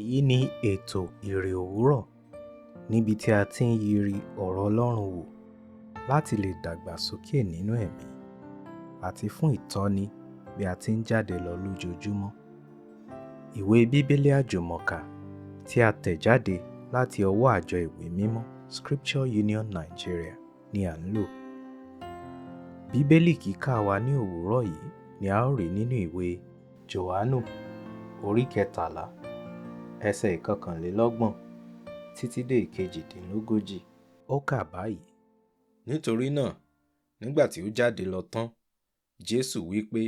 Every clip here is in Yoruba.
Èyí ni ètò Iri Owuro, níbi tí a ti ń yiri ọ̀rọ̀ Ọlọ́run wò láti lè dàgbà sókè nínú ẹ̀mí àti fún ìtọ́ni bí a ti ń jáde lọ lójoojúmọ́. Ìwé Bíbélì Àjùmọ tí a tẹ̀ jáde láti ọwọ́ àjọ ìwé mímọ́ Scripture Union Nigeria ni à ń lò. Bíbélì kíkà wa ní òwúrọ̀ yìí ni a ó rí nínú ìwé Jòhánù orí 13 ẹsẹ̀ 21 títí dé 32. Ó kà báyìí: nítorí náà, nígbà tí ó jáde lọ tán, Jesu wí pé,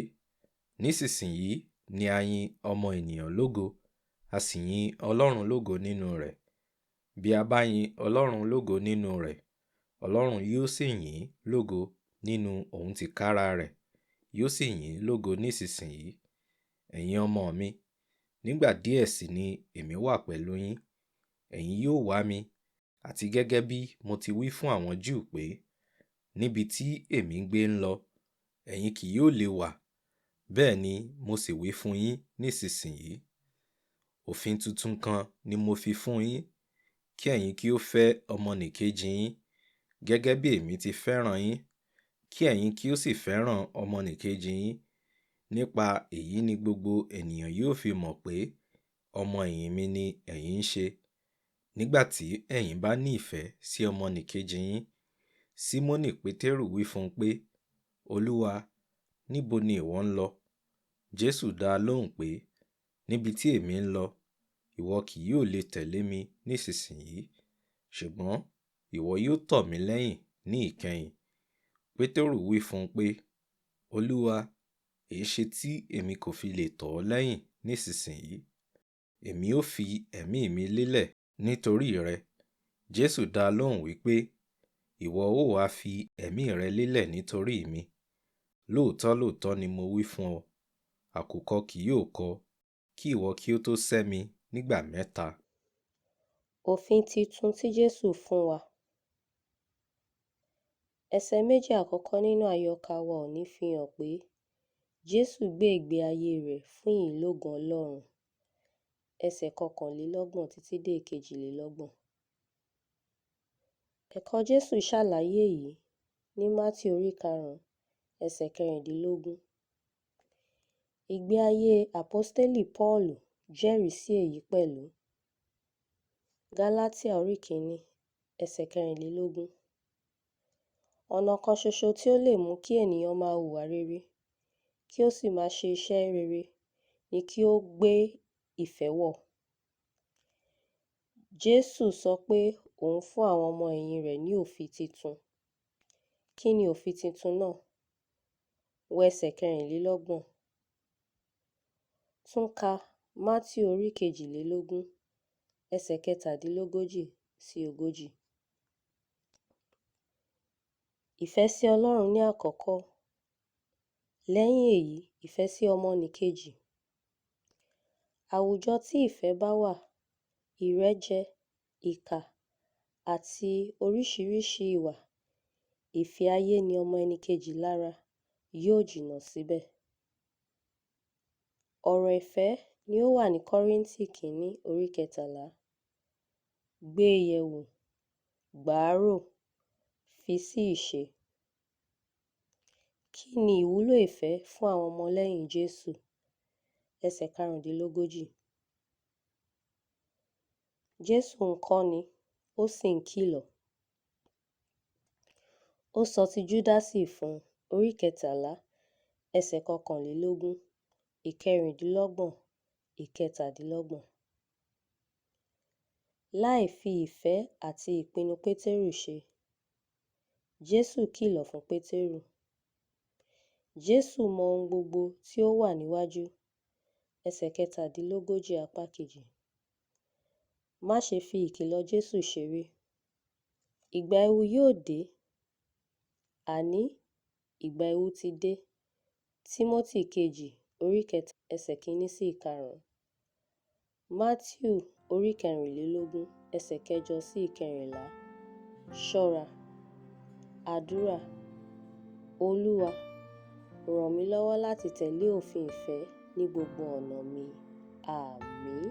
nísinsìnyí ni a yin ọmọ ènìyàn lógo, a sì yin Ọlọ́run lógo nínú rẹ̀. Bí a bá yin Ọlọ́run lógo nínú rẹ̀, Ọlọ́run yóò sì yìn ín lógo nínú òun tìkára rẹ̀, yóò sì yìn ín lógo nísinsìnyí. Ẹ̀yin ọmọ mi, nígbà díẹ̀ sì ni èmi wà pẹ̀lú yín. Ẹ̀yin yóò wá mi, àti gẹ́gẹ́ bí mo ti wí fún àwọn Júù pé, níbi tí èmi ń gbé ń lọ, ẹ̀yin kì yóò lè wà. Bẹ́ẹ̀ ni mo sì wí fún yín nísinsìnyí. Òfin tuntun kan ni mo fi fún yín, kí ẹ̀yin kí ó fẹ́ ọmọnìkejì yín, gẹ́gẹ́ bí èmi ti fẹ́ràn yín, kí ẹ̀yin kí ó sì fẹ́ràn ọmọnìkejì yín. Nípa èyí ni gbogbo ènìyàn yóò fi mọ̀ pé ọmọ ẹ̀yìn mi ni ẹ̀yin ń ṣe, nígbà tí ẹ̀yin bá ní ìfẹ́ sí ọmọnìkejì yín. Símónì Pétérù wí fún un pé, Olúwa, níbo ni ìwọ ń lọ? Jésù dá a lóhùn pé, níbi tí èmi ń lọ, ìwọ kì yóò lè tẹ̀lé mi nísinsìnyí, ṣùgbọ́n ìwọ yóò tọ̀ mí lẹ́yìn ní ìkẹyìn. Pétérù wí fún un pé, Olúwa, èéṣe tí èmi kò fi lè tọ̀ ọ́ lẹ́yìn nísinsìnyí? Èmi ó fi ẹ̀mí mi lélẹ̀ nítorí rẹ. Jésù dá a lóhùn wípé, ìwọ ó wá fi ẹ̀mí rẹ lélẹ̀ nítorí mi. Lóòótọ́ lóòótọ́ ni mo wí fún ọ, àkùkọ kì yóò kọ kí ìwọ kí ó tó sẹ́ mi nígbà 3. Òfin titun tí Jésù fún wa. Ẹsẹ̀ méjì àkọ́kọ́ nínú àyọkà wa òní fi hàn pé Jésù gbé ìgbé ayé rẹ̀ fún ìlógo Ọlọ́run. Ẹsẹ̀ 21 títí dé 22. Ẹ̀kọ́ Jésù ṣàlàyé yìí ní Mátíù orí 5 ẹsẹ̀ 16. Ìgbé ayé Àpọ́stélì Pọ́ọ̀lù jẹ́rìí sí èyí pẹ̀lú. Gálátíà orí 1 ẹsẹ̀ 24. Ọ̀nà kan ṣoṣo tí ó lè mú kí ènìyàn máa hùwà rere, kí ó sì máa ṣe iṣẹ́ rere, ni kí ó gbé ìfẹ́ wọ̀. Jésù sọ pé òun fún àwọn ọmọ ẹ̀yìn rẹ̀ ní òfin titun. Kí ni òfin titun náà? Wo ẹsẹ̀ 24. Tún ka Mátíù orí 22 ẹsẹ̀ 37 sí 40. Ìfẹ́ sí Ọlọ́run ní àkọ́kọ́. Lẹ́yìn èyí, ìfẹ́ sí ọmọnìkejì. Àwùjọ tí ìfẹ́ bá wà, ìrẹ́jẹ, ìkà àti oríṣiríṣi ìwà ìfẹ́ ayé ni ọmọ ẹnìkejì lára yóò jìnnà síbẹ̀. Ọ̀rọ̀ ìfẹ́ ni ó wà ní Kọ́ríńtì kìíní orí 13. Gbé e yẹ̀wò, gbà á rò, fi sí ìṣe. Kí ni ìwúlò ìfẹ́ fún àwọn ọmọlẹ́yìn Jésù? Ẹsẹ̀ 45. Jésù ń kọ́ni, ó sì ń kìlọ̀. Ó sọ ti Júdásì fún orí 13 ẹsẹ̀ 21, 24, 27. Láì fi ìfẹ́ àti ìpinnu Pétérù ṣe, Jésù kìlọ̀ fún Pétérù. Jésù mọ ohun gbogbo tí ó wà níwájú. Ẹsẹ̀ 37 apá kejì. Má ṣe fi ìkìlọ̀ Jésù ṣeré. Ìgbà ewu yóò dé, àní ìgbà ewu ti dé. Tímótì kejì orí 3 ẹsẹ̀ 1 sí 5. Mátíù orí 24 ẹsẹ̀ 8 sí 14. Ṣọ́ra. Àdúrà. Olúwa, ràn mí lọ́wọ́ láti tẹ̀lé òfin ìfẹ́ ní gbogbo ọ̀nà mi. Àmín.